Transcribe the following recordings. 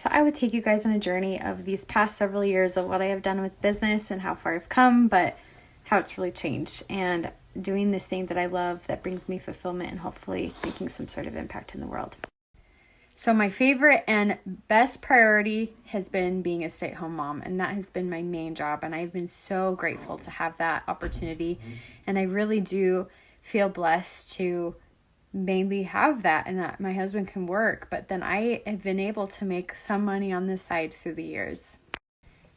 So I would take you guys on a journey of these past several years of what I have done with business and how far I've come, but how it's really changed and doing this thing that I love that brings me fulfillment and hopefully making some sort of impact in the world. So my favorite and best priority has been being a stay-at-home mom, and that has been my main job, and I've been so grateful to have that opportunity, and I really do feel blessed to mainly have that and that my husband can work, but then I have been able to make some money on the side through the years.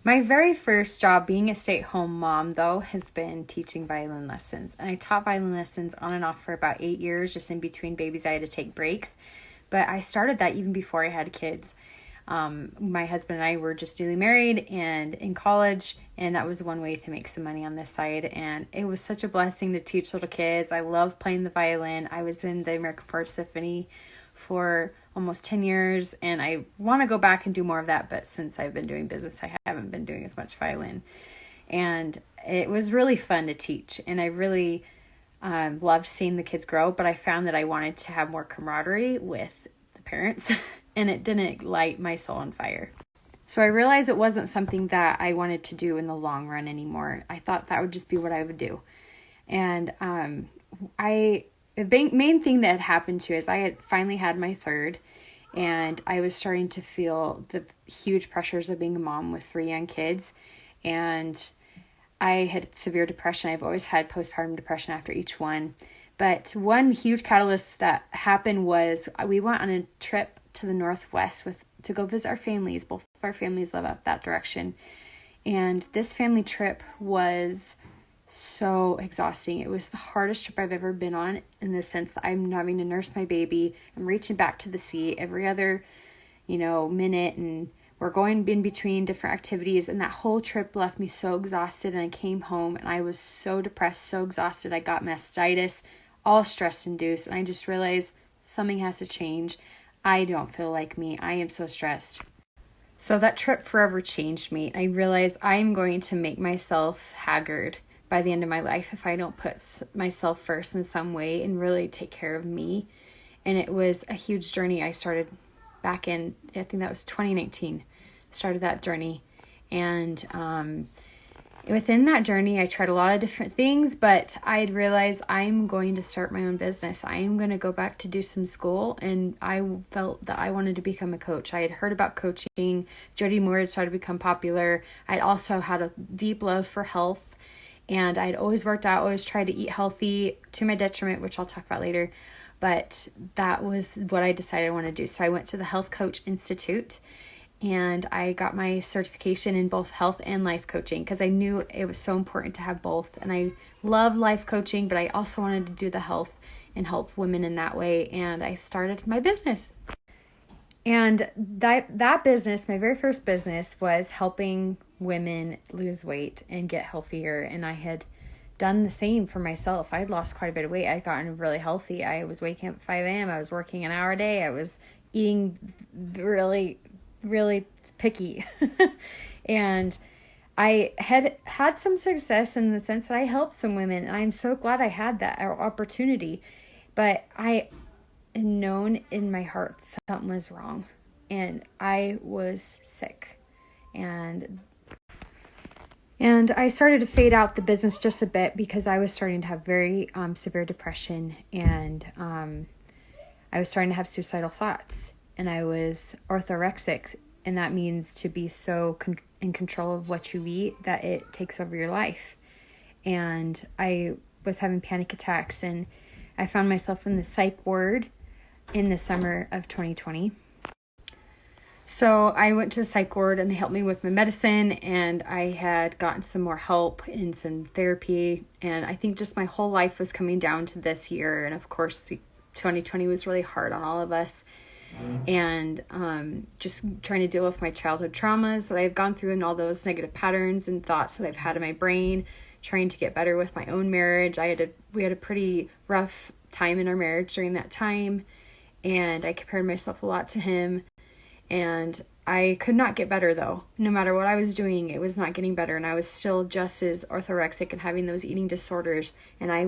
My very first job being a stay-at-home mom, though, has been teaching violin lessons, and I taught violin lessons on and off for about 8 years. Just in between babies, I had to take breaks. But I started that even before I had kids. My husband and I were just newly married and in college, and that was one way to make some money on this side. And it was such a blessing to teach little kids. I love playing the violin. I was in the American Forest Symphony for almost 10 years, and I want to go back and do more of that. But since I've been doing business, I haven't been doing as much violin. And it was really fun to teach, and I really loved seeing the kids grow, but I found that I wanted to have more camaraderie with the parents and it didn't light my soul on fire. So I realized it wasn't something that I wanted to do in the long run anymore. I thought that would just be what I would do. And the main thing that had happened too is I had finally had my third, and I was starting to feel the huge pressures of being a mom with 3 young kids, and I had severe depression. I've always had postpartum depression after each one. But one huge catalyst that happened was we went on a trip to the Northwest to go visit our families. Both of our families live up that direction. And this family trip was so exhausting. It was the hardest trip I've ever been on, in the sense that I'm having to nurse my baby. I'm reaching back to the seat every other, minute, and we're going in between different activities, and that whole trip left me so exhausted, and I came home and I was so depressed, so exhausted. I got mastitis, all stress-induced, and I just realized something has to change. I don't feel like me. I am so stressed. So that trip forever changed me. I realized I'm going to make myself haggard by the end of my life if I don't put myself first in some way and really take care of me. And it was a huge journey I started back in, I think that was 2019. Started that journey, and within that journey I tried a lot of different things, but I'd realized I'm going to start my own business. I am going to go back to do some school, and I felt that I wanted to become a coach. I had heard about coaching. Jody Moore had started to become popular. I'd also had a deep love for health, and I'd always worked out, always tried to eat healthy to my detriment, which I'll talk about later, but that was what I decided I wanted to do. So I went to the Health Coach Institute, and I got my certification in both health and life coaching because I knew it was so important to have both. And I love life coaching, but I also wanted to do the health and help women in that way. And I started my business. And that business, my very first business, was helping women lose weight and get healthier. And I had done the same for myself. I had lost quite a bit of weight. I'd gotten really healthy. I was waking up at 5 a.m. I was working an hour a day. I was eating really picky. And I had some success in the sense that I helped some women, and I'm so glad I had that opportunity. But I had known in my heart something was wrong, and I was sick. And I started to fade out the business just a bit because I was starting to have very severe depression, and I was starting to have suicidal thoughts. And I was orthorexic, and that means to be so in control of what you eat that it takes over your life. And I was having panic attacks, and I found myself in the psych ward in the summer of 2020. So I went to the psych ward, and they helped me with my medicine, and I had gotten some more help in some therapy. And I think just my whole life was coming down to this year. And of course, 2020 was really hard on all of us. And just trying to deal with my childhood traumas that I've gone through and all those negative patterns and thoughts that I've had in my brain, trying to get better with my own marriage. We had a pretty rough time in our marriage during that time, and I compared myself a lot to him, and I could not get better though. No matter what I was doing, it was not getting better, and I was still just as orthorexic and having those eating disorders. And I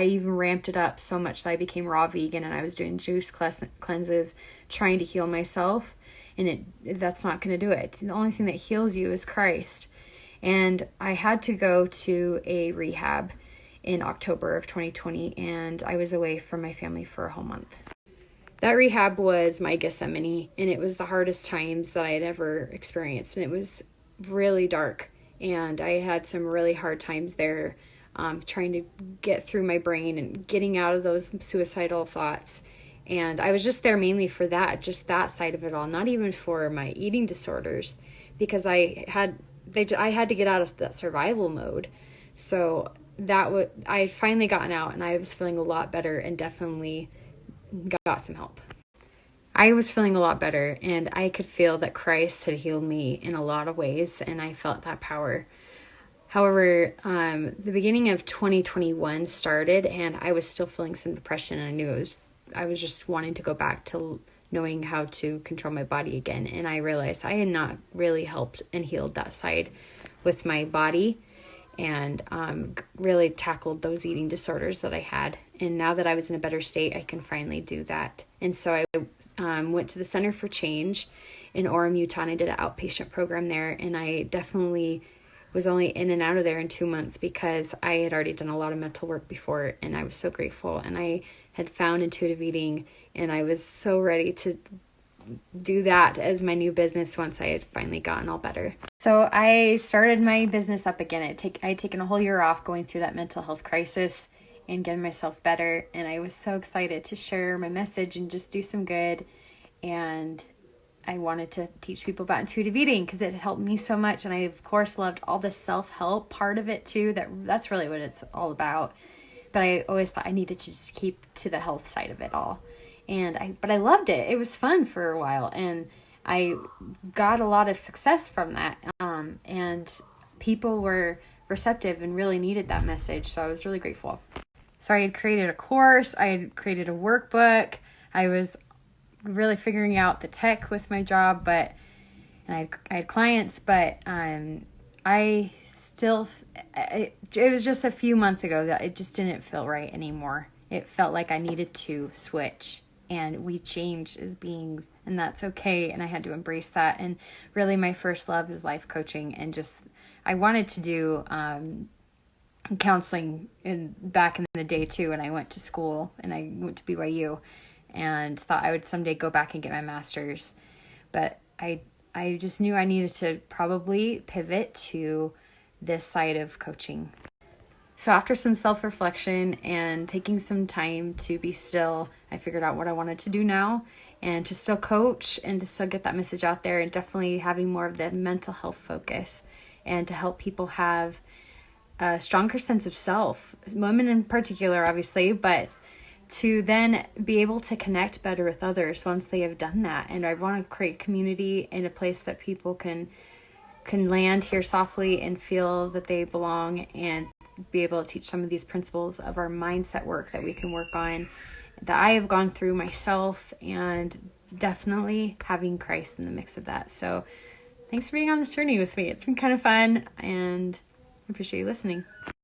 even ramped it up so much that I became raw vegan, and I was doing juice cleanses, trying to heal myself. and that's not going to do it. The only thing that heals you is Christ. And I had to go to a rehab in October of 2020, and I was away from my family for a whole month. That rehab was my Gethsemane, and it was the hardest times that I had ever experienced, and it was really dark, and I had some really hard times there, trying to get through my brain and getting out of those suicidal thoughts. And I was just there mainly for that, just that side of it all, not even for my eating disorders, because I had to get out of that survival mode. So I had finally gotten out, and I was feeling a lot better, and definitely got some help. I was feeling a lot better, and I could feel that Christ had healed me in a lot of ways, and I felt that power. However, the beginning of 2021 started, and I was still feeling some depression, and I knew I was just wanting to go back to knowing how to control my body again. And I realized I had not really helped and healed that side with my body, and really tackled those eating disorders that I had. And now that I was in a better state, I can finally do that. And so I went to the Center for Change in Orem, Utah, and I did an outpatient program there. And I definitely was only in and out of there in 2 months because I had already done a lot of mental work before, and I was so grateful. And I had found intuitive eating, and I was so ready to do that as my new business once I had finally gotten all better. So I started my business up again. I'd taken a whole year off going through that mental health crisis and getting myself better, and I was so excited to share my message and just do some good. And I wanted to teach people about intuitive eating because it helped me so much, and I of course loved all the self-help part of it too. That's really what it's all about. But I always thought I needed to just keep to the health side of it all. But I loved it. It was fun for a while, and I got a lot of success from that. And people were receptive and really needed that message. So I was really grateful. So I had created a course. I had created a workbook. I was really figuring out the tech with my job, and I had clients, but it was just a few months ago that it just didn't feel right anymore. It felt like I needed to switch, and we change as beings, and that's okay. And I had to embrace that. And really my first love is life coaching, and I wanted to do counseling back in the day too. And I went to school, and I went to BYU, and thought I would someday go back and get my master's. But I just knew I needed to probably pivot to this side of coaching. So after some self-reflection and taking some time to be still, I figured out what I wanted to do now, and to still coach and to still get that message out there, and definitely having more of the mental health focus, and to help people have a stronger sense of self, women in particular, obviously, but to then be able to connect better with others once they have done that. And I want to create community in a place that people can land here softly and feel that they belong, and be able to teach some of these principles of our mindset work that we can work on, that I have gone through myself, and definitely having Christ in the mix of that. So thanks for being on this journey with me. It's been kind of fun, and I appreciate you listening.